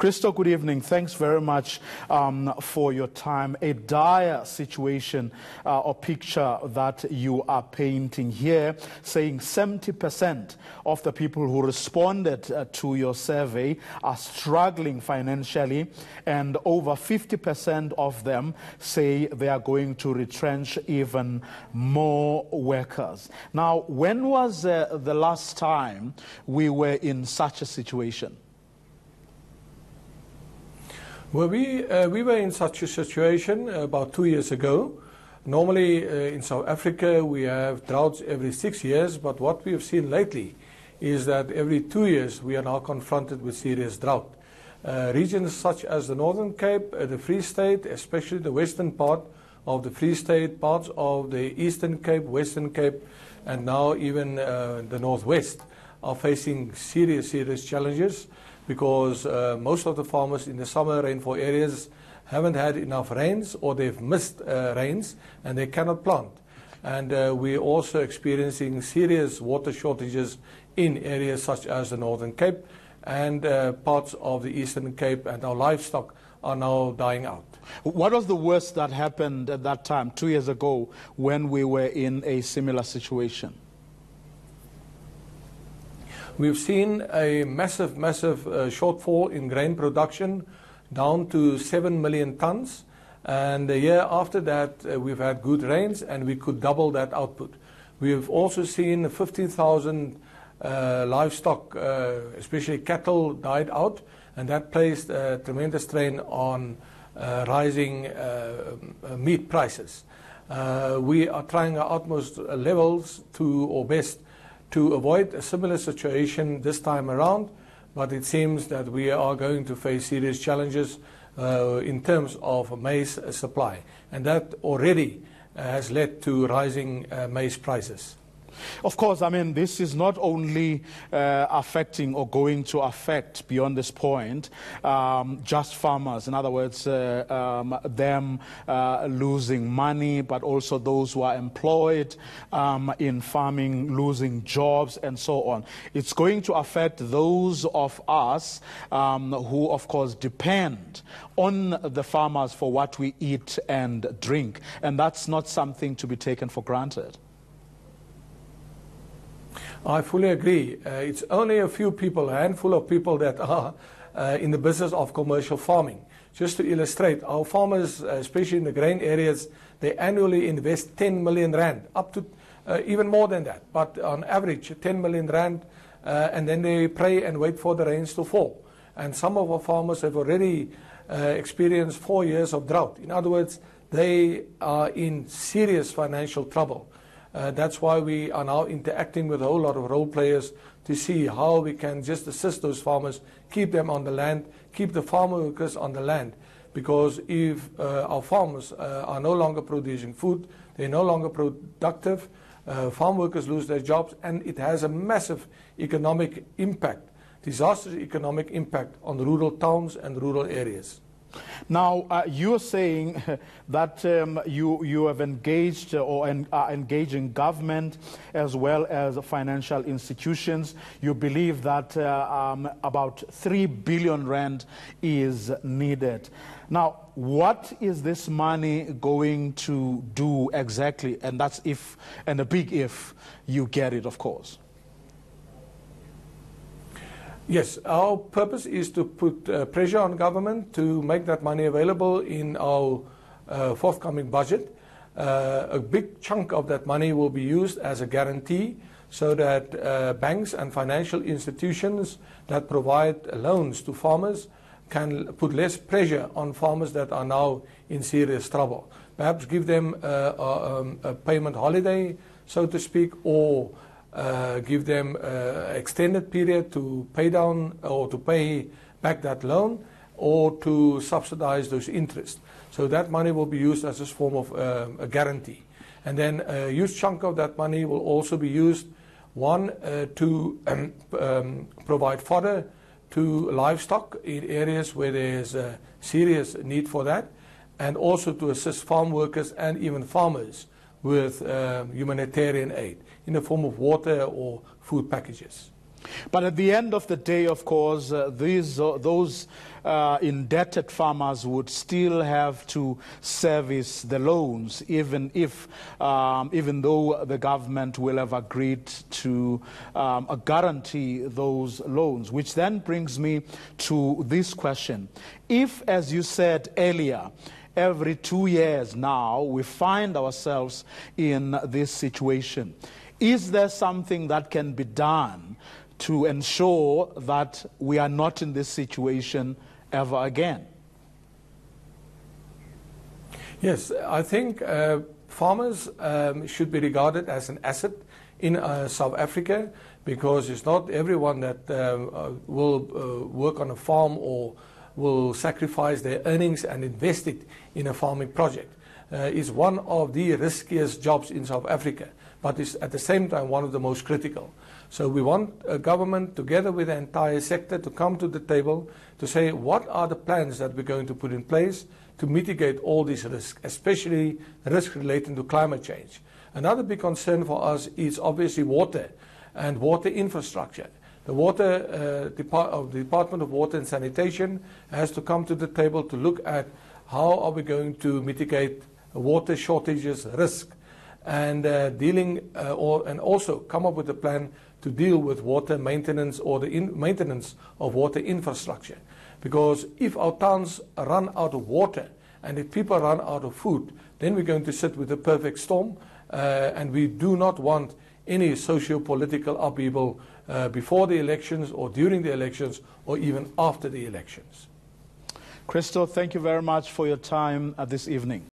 Christo, good evening. Thanks very much for your time. A dire situation or picture that you are painting here, saying 70% of the people who responded to your survey are struggling financially, and over 50% of them say they are going to retrench even more workers. Now, when was the last time we were in such a situation? Well, we were in such a situation about 2 years ago. Normally in South Africa we have droughts every 6 years, but what we have seen lately is that every 2 years we are now confronted with serious drought. Regions such as the Northern Cape, the Free State, especially the western part of the Free State, parts of the Eastern Cape, Western Cape, and now even the Northwest are facing serious challenges, because most of the farmers in the summer rainfall areas haven't had enough rains, or they've missed rains and they cannot plant. And we're also experiencing serious water shortages in areas such as the Northern Cape and parts of the Eastern Cape, and our livestock are now dying out. What was the worst that happened at that time, 2 years ago, when we were in a similar situation? We've seen a massive shortfall in grain production, down to 7 million tons. And the year after that, we've had good rains and we could double that output. We've also seen 15,000 livestock, especially cattle, died out, and that placed a tremendous strain on rising meat prices. We are trying our utmost levels or best to avoid a similar situation this time around, but it seems that we are going to face serious challenges in terms of maize supply, and that already has led to rising maize prices. Of course, I mean, this is not only affecting or going to affect, beyond this point, just farmers. In other words, them losing money, but also those who are employed in farming losing jobs and so on. It's going to affect those of us who, of course, depend on the farmers for what we eat and drink. And that's not something to be taken for granted. I fully agree. It's only a few people, a handful of people that are in the business of commercial farming. Just to illustrate, our farmers, especially in the grain areas, they annually invest 10 million rand, up to even more than that, but on average 10 million rand, and then they pray and wait for the rains to fall. And some of our farmers have already experienced 4 years of drought. In other words, they are in serious financial trouble. That's why we are now interacting with a whole lot of role players to see how we can just assist those farmers, keep them on the land, keep the farm workers on the land. Because if our farmers are no longer producing food, they're no longer productive, farm workers lose their jobs, and it has a massive economic impact, disastrous economic impact on rural towns and rural areas. Now, you're saying that you have engaged or are engaging government as well as financial institutions. You believe that about 3 billion rand is needed. Now, what is this money going to do exactly? And that's if, and a big if, you get it, of course. Yes, our purpose is to put pressure on government to make that money available in our forthcoming budget. A big chunk of that money will be used as a guarantee, so that banks and financial institutions that provide loans to farmers can put less pressure on farmers that are now in serious trouble. Perhaps give them a payment holiday, so to speak, or give them extended period to pay down or to pay back that loan, or to subsidize those interests. So that money will be used as a form of a guarantee. And then a huge chunk of that money will also be used, one, to provide fodder to livestock in areas where there's a serious need for that, and also to assist farm workers and even farmers with humanitarian aid in the form of water or food packages. But at the end of the day, of course, those indebted farmers would still have to service the loans, even though the government will have agreed to guarantee those loans. Which then brings me to this question. If, as you said earlier, every 2 years now we find ourselves in this situation, is there something that can be done to ensure that we are not in this situation ever again? Yes, I think farmers should be regarded as an asset in South Africa, because it's not everyone that will work on a farm or will sacrifice their earnings and invest it in a farming project. It's one of the riskiest jobs in South Africa, but it's at the same time one of the most critical. So we want a government, together with the entire sector, to come to the table to say what are the plans that we're going to put in place to mitigate all these risks, especially risks relating to climate change. Another big concern for us is obviously water and water infrastructure. The Department of Water and Sanitation has to come to the table to look at how are we going to mitigate water shortages risk, and and also come up with a plan to deal with water maintenance or the maintenance of water infrastructure. Because if our towns run out of water and if people run out of food, then we're going to sit with a perfect storm, and we do not want any socio-political upheaval before the elections or during the elections or even after the elections. Christo, thank you very much for your time this evening.